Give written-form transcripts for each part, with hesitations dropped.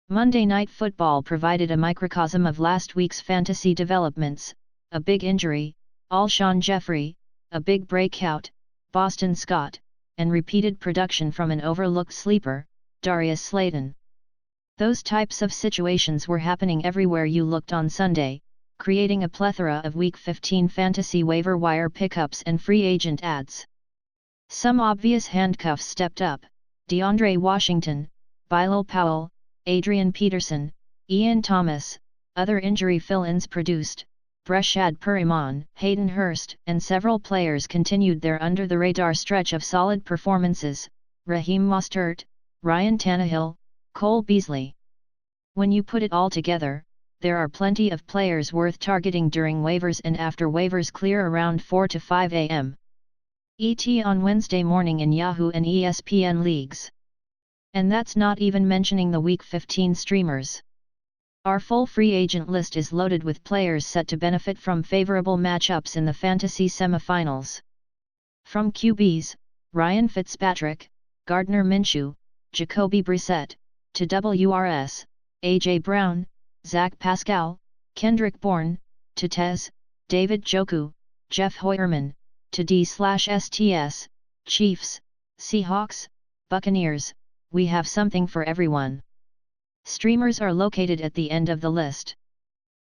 Monday Night Football provided a microcosm of last week's fantasy developments: a big injury, Alshon Jeffery, a big breakout, Boston Scott, and repeated production from an overlooked sleeper, Darius Slayton. Those types of situations were happening everywhere you looked on Sunday, creating a plethora of Week 15 fantasy waiver wire pickups and free agent ads. Some obvious handcuffs stepped up: DeAndre Washington, Bilal Powell, Adrian Peterson, Ian Thomas. Other injury fill-ins produced: Breshad Perriman, Hayden Hurst, and several players continued their under-the-radar stretch of solid performances: Raheem Mostert, Ryan Tannehill, Cole Beasley. When you put it all together, there are plenty of players worth targeting during waivers and after waivers clear around 4 to 5 a.m. ET on Wednesday morning in Yahoo and ESPN leagues. And that's not even mentioning the Week 15 streamers. Our full free agent list is loaded with players set to benefit from favorable matchups in the fantasy semifinals. From QBs, Ryan Fitzpatrick, Gardner Minshew, Jacoby Brissett, to WRS, A.J. Brown, Zach Pascal, Kendrick Bourne, to Tez, David Njoku, Jeff Hoyerman, to D/STS, Chiefs, Seahawks, Buccaneers. We have something for everyone. Streamers are located at the end of the list.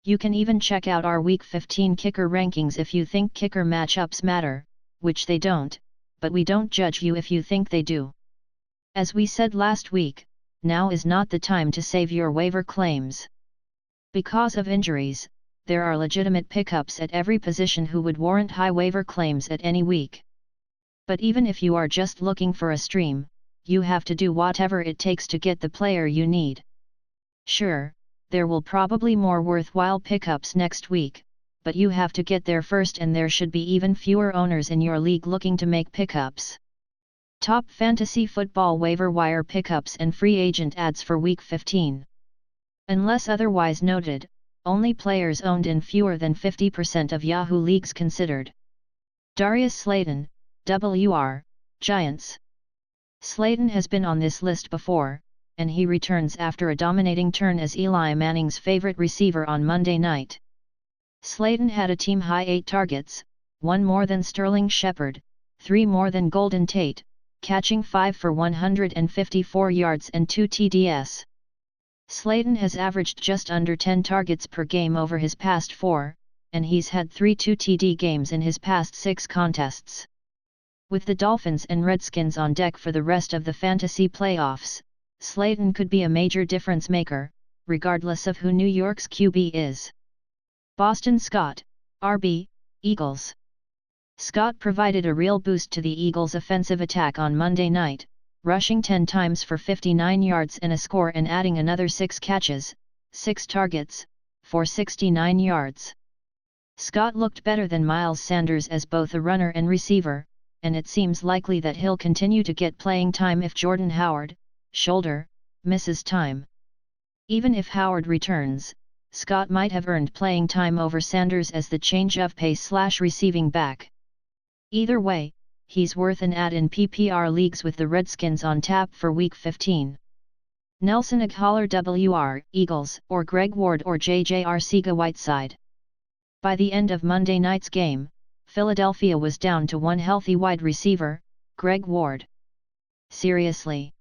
You can even check out our Week 15 kicker rankings if you think kicker matchups matter, which they don't, but we don't judge you if you think they do. As we said last week, now is not the time to save your waiver claims. Because of injuries, there are legitimate pickups at every position who would warrant high waiver claims at any week. But even if you are just looking for a stream, you have to do whatever it takes to get the player you need. Sure, there will probably more worthwhile pickups next week, but you have to get there first, and there should be even fewer owners in your league looking to make pickups. Top fantasy football waiver wire pickups and free agent ads for Week 15. Unless otherwise noted, only players owned in fewer than 50% of Yahoo leagues considered. Darius Slayton, WR, Giants. Slayton has been on this list before, and he returns after a dominating turn as Eli Manning's favorite receiver on Monday night. Slayton had a team-high 8 targets, 1 more than Sterling Shepard, 3 more than Golden Tate, catching 5 for 154 yards and 2 TDs. Slayton has averaged just under 10 targets per game over his past 4, and he's had 3 2-TD games in his past 6 contests. With the Dolphins and Redskins on deck for the rest of the fantasy playoffs, Slayton could be a major difference maker, regardless of who New York's QB is. Boston Scott, RB, Eagles. Scott provided a real boost to the Eagles' offensive attack on Monday night, rushing 10 times for 59 yards and a score and adding another 6 catches, 6 targets, for 69 yards. Scott looked better than Miles Sanders as both a runner and receiver, and it seems likely that he'll continue to get playing time if Jordan Howard, shoulder, misses time. Even if Howard returns, Scott might have earned playing time over Sanders as the change of pace/receiving back. Either way, he's worth an ad in PPR leagues with the Redskins on tap for Week 15. Nelson Agholor, WR, Eagles, or Greg Ward or JJ Arcega-Whiteside. By the end of Monday night's game, Philadelphia was down to one healthy wide receiver, Greg Ward. Seriously.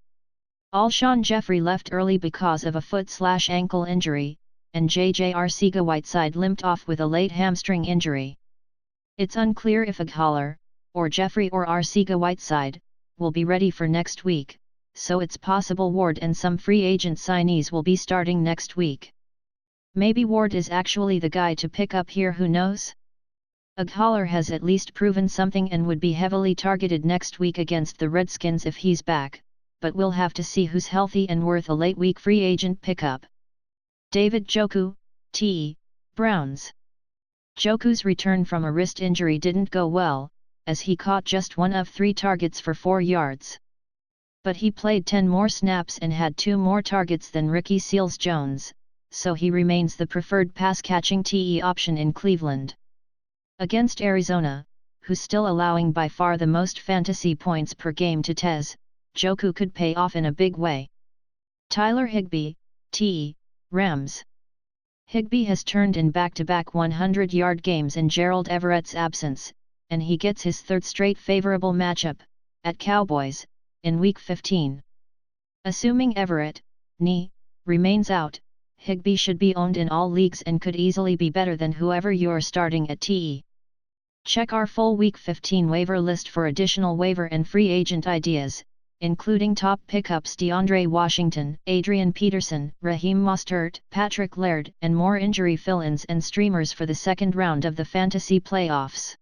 Alshon Jeffery left early because of a foot/ankle injury, and JJ Arcega-Whiteside limped off with a late hamstring injury. It's unclear if Agholor, or Jeffery or Arcega-Whiteside, will be ready for next week, so it's possible Ward and some free agent signees will be starting next week. Maybe Ward is actually the guy to pick up here, who knows? Agholor has at least proven something and would be heavily targeted next week against the Redskins if he's back, but we'll have to see who's healthy and worth a late week free agent pickup. David Njoku, T. Browns. Njoku's return from a wrist injury didn't go well, as he caught just 1 of 3 targets for 4 yards. But he played 10 more snaps and had 2 more targets than Ricky Seals-Jones, so he remains the preferred pass-catching TE option in Cleveland. Against Arizona, who's still allowing by far the most fantasy points per game to Tez, Njoku could pay off in a big way. Tyler Higbee, TE, Rams. Higbee has turned in back-to-back 100-yard games in Gerald Everett's absence, and he gets his third straight favorable matchup, at Cowboys, in Week 15. Assuming Everett, knee, remains out, Higbee should be owned in all leagues and could easily be better than whoever you're starting at TE. Check our full Week 15 waiver list for additional waiver and free agent ideas, including top pickups DeAndre Washington, Adrian Peterson, Raheem Mostert, Patrick Laird, and more injury fill-ins and streamers for the second round of the fantasy playoffs.